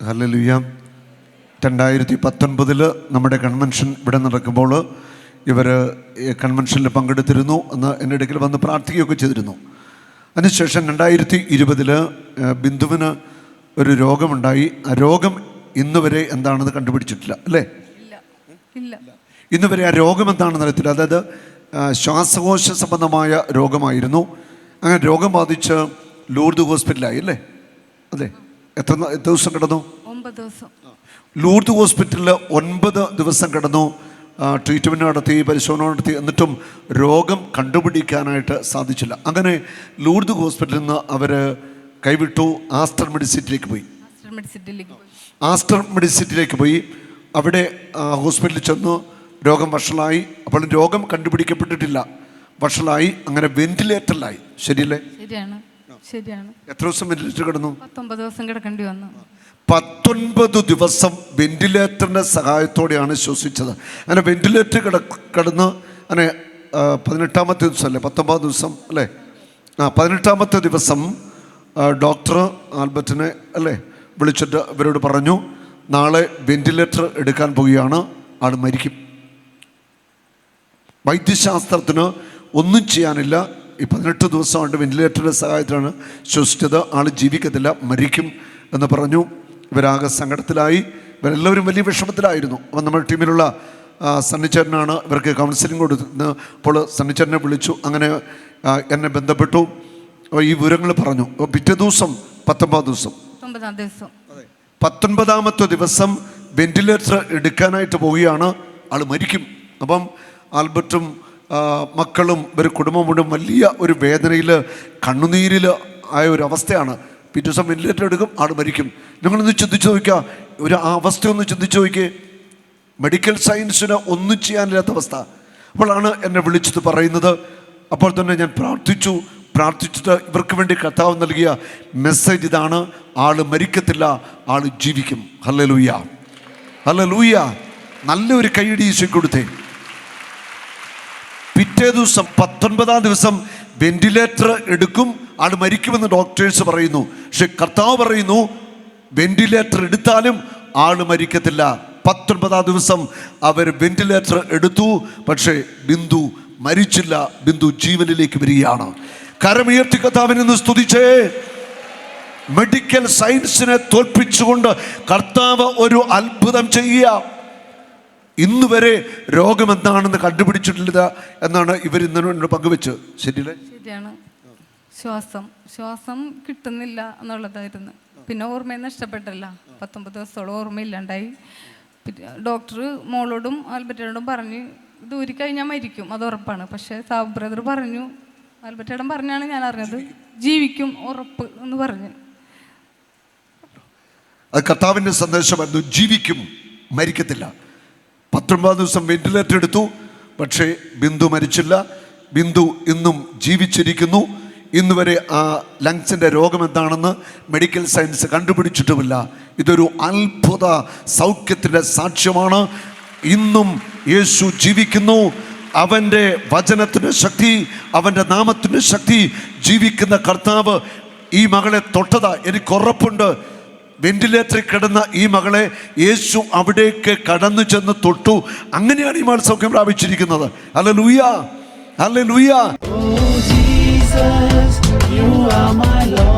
Hallelujah. 2019 നമ്മുടെ convention ഇവിടെ നടക്കുമ്പോൾ ഇവർ കൺവെൻഷനിൽ പങ്കെടുത്തിരുന്നു. എന്ന് എൻ്റെ അടുക്കൽ വന്ന് പ്രാർത്ഥിക്കുകയൊക്കെ ചെയ്തിരുന്നു. അതിനുശേഷം 2020 ബിന്ദുവിന് ഒരു രോഗമുണ്ടായി. ആ രോഗം ഇന്ന് വരെ എന്താണെന്ന് കണ്ടുപിടിച്ചിട്ടില്ല, അല്ലേ? ഇന്ന് വരെ ആ രോഗം എന്താണെന്ന് അറിയത്തില്ല. അതായത് ശ്വാസകോശ സംബന്ധമായ രോഗമായിരുന്നു. അങ്ങനെ രോഗം ബാധിച്ച് ലൂർദ് ഹോസ്പിറ്റലായി, അല്ലേ? അതെ. എത്ര ദിവസം കിടന്നു? 9 ദിവസം. ലൂർദ് ഹോസ്പിറ്റലിൽ 9 ദിവസം കിടന്നു. ട്രീറ്റ്മെൻറ്റ് നടത്തി, പരിശോധന നടത്തി. എന്നിട്ടും രോഗം കണ്ടുപിടിക്കാനായിട്ട് സാധിച്ചില്ല. അങ്ങനെ ലൂർദ് ഹോസ്പിറ്റലിൽ നിന്ന് അവർ കൈവിട്ടു. ആസ്റ്റർ മെഡിസിറ്റിയിലേക്ക് പോയി. അവിടെ ഹോസ്പിറ്റലിൽ ചെന്നു. രോഗം വഷളായി. അപ്പോൾ രോഗം കണ്ടുപിടിക്കപ്പെട്ടിട്ടില്ല, വഷളായി. അങ്ങനെ വെന്റിലേറ്ററിലായി. ശരിയല്ലേ? ശരിയാണ്. എത്ര ദിവസം വെന്റിലേറ്റർ കിടന്നു? 19 ദിവസം കിടക്കേണ്ടി വന്നു. 19 ദിവസം വെന്റിലേറ്ററിൻ്റെ സഹായത്തോടെയാണ് ശ്വസിച്ചത്. അങ്ങനെ വെന്റിലേറ്റർ കിടന്ന് അങ്ങനെ 18ാമത്തെ ദിവസം അല്ലേ, 19 ദിവസം അല്ലേ? 18ാമത്തെ ദിവസം ഡോക്ടർ ആൽബർട്ടിനെ അല്ലേ വിളിച്ചിട്ട് ഇവരോട് പറഞ്ഞു, നാളെ വെന്റിലേറ്റർ എടുക്കാൻ പോവുകയാണ്, ആൾ മരിക്കും. വൈദ്യശാസ്ത്രത്തിന് ഒന്നും ചെയ്യാനില്ല. ഈ 18 ദിവസമായിട്ട് വെന്റിലേറ്ററിൻ്റെ സഹായത്തിലാണ് ശ്വസിച്ചത്. ആൾ ജീവിക്കത്തില്ല, മരിക്കും എന്ന് പറഞ്ഞു. ഇവരാകെ സങ്കടത്തിലായി. ഇവരെല്ലാവരും വലിയ വിഷമത്തിലായിരുന്നു. അപ്പം നമ്മുടെ ടീമിലുള്ള സണ്ണിച്ചേട്ടനാണ് ഇവർക്ക് കൗൺസിലിംഗ് കൊടുത്തത്. അപ്പോൾ സണ്ണിച്ചേട്ടനെ വിളിച്ചു. അങ്ങനെ എന്നെ ബന്ധപ്പെട്ടു, ഈ വിവരങ്ങൾ പറഞ്ഞു. പിറ്റേ ദിവസം 19ാമത്തെ ദിവസം വെന്റിലേറ്റർ എടുക്കാനായിട്ട് പോവുകയാണ്, ആൾ മരിക്കും. അപ്പം ആൽബർട്ടും മക്കളും ഒരു കുടുംബം മുഴുവൻ വലിയ ഒരു വേദനയിൽ, കണ്ണുനീരിൽ ആയ ഒരു അവസ്ഥയാണ്. പിറ്റേ ദിവസം വെന്റിലേറ്റർ എടുക്കും, ആൾ മരിക്കും. നിങ്ങളൊന്ന് ചിന്തിച്ച് നോക്കുക, ഒരു ആ അവസ്ഥയൊന്ന് ചിന്തിച്ച് നോക്കിയേ. മെഡിക്കൽ സയൻസിന് ഒന്നും ചെയ്യാനില്ലാത്ത അവസ്ഥ. അപ്പോഴാണ് എന്നെ വിളിച്ചത് പറയുന്നത്. അപ്പോൾ തന്നെ ഞാൻ പ്രാർത്ഥിച്ചിട്ട് ഇവർക്ക് വേണ്ടി കർത്താവ് നൽകിയ മെസ്സേജ് ഇതാണ്: ആള് മരിക്കത്തില്ല, ആള് ജീവിക്കും. Hallelujah, hallelujah. നല്ലൊരു കൈയടി ഈശോയ്ക്ക് കൊടുത്തേ. പിറ്റേ ദിവസം 19ാം ദിവസം വെന്റിലേറ്റർ എടുക്കും, ആൾ മരിക്കുമെന്ന് ഡോക്ടേഴ്സ് പറയുന്നു. പക്ഷെ കർത്താവ് പറയുന്നു, വെന്റിലേറ്റർ എടുത്താലും ആള് മരിക്കത്തില്ല. 19ാം ദിവസം അവർ വെന്റിലേറ്റർ എടുത്തു. പക്ഷേ ബിന്ദു മരിച്ചില്ല, ബിന്ദു ജീവനിലേക്ക് വരികയാണ്. കരമുയർത്തി കർത്താവിനെ ഒന്ന് സ്തുതിച്ചേ. മെഡിക്കൽ സയൻസിനെ തോൽപ്പിച്ചുകൊണ്ട് കർത്താവ് ഒരു അത്ഭുതം ചെയ്യുക. ഇന്ന് വരെ രോഗം എന്താണെന്ന് കണ്ടുപിടിച്ചിട്ടില്ല എന്നാണ് ഇവർ ഇന്നലെ പങ്കുവെച്ച്. ശരിയാണ്. ശ്വാസം കിട്ടുന്നില്ല എന്നുള്ളതായിരുന്നു. പിന്നെ ഓർമ്മയും നഷ്ടപ്പെട്ടല്ല. 19 ദിവസത്തോളം ഓർമ്മയില്ലാണ്ടായി. ഡോക്ടർ മോളോടും ആൽബർട്ടോടും പറഞ്ഞ് ഇത് ഊരി കഴിഞ്ഞാൽ മരിക്കും, അത് ഉറപ്പാണ്. പക്ഷേ സാബു ബ്രദർ പറഞ്ഞു, ആൽബർട്ടേടം പറഞ്ഞാണ് ഞാൻ അറിഞ്ഞത്, ജീവിക്കും ഉറപ്പ് എന്ന് പറഞ്ഞ്. അത് കർത്താവിൻ്റെ സന്ദേശമായിരുന്നു, ജീവിക്കും, മരിക്കത്തില്ല. 19 ദിവസം വെന്റിലേറ്റർ എടുത്തു. പക്ഷേ ബിന്ദു മരിച്ചില്ല. ബിന്ദു ഇന്നും ജീവിച്ചിരിക്കുന്നു. ഇന്ന് വരെ ആ ലങ്സിൻ്റെ രോഗം എന്താണെന്ന് മെഡിക്കൽ സയൻസ് കണ്ടുപിടിച്ചിട്ടുമില്ല. ഇതൊരു അത്ഭുത സൗഖ്യത്തിൻ്റെ സാക്ഷ്യമാണ്. ഇന്നും യേശു ജീവിക്കുന്നു. അവൻ്റെ വചനത്തിൻ്റെ ശക്തി, അവൻ്റെ നാമത്തിൻ്റെ ശക്തി, ജീവിക്കുന്ന കർത്താവ് ഈ മകളെ തൊട്ടതാ. എനിക്ക് ഉറപ്പുണ്ട്, വെന്റിലേറ്ററിൽ കിടന്ന ഈ മകളെ യേശു അവിടേക്ക് കടന്നു ചെന്ന് തൊട്ടു. അങ്ങനെയാണ് ഈ മകൾ സൗഖ്യം പ്രാപിച്ചിരിക്കുന്നത്. Hallelujah, hallelujah. Oh Jesus, you are my Lord.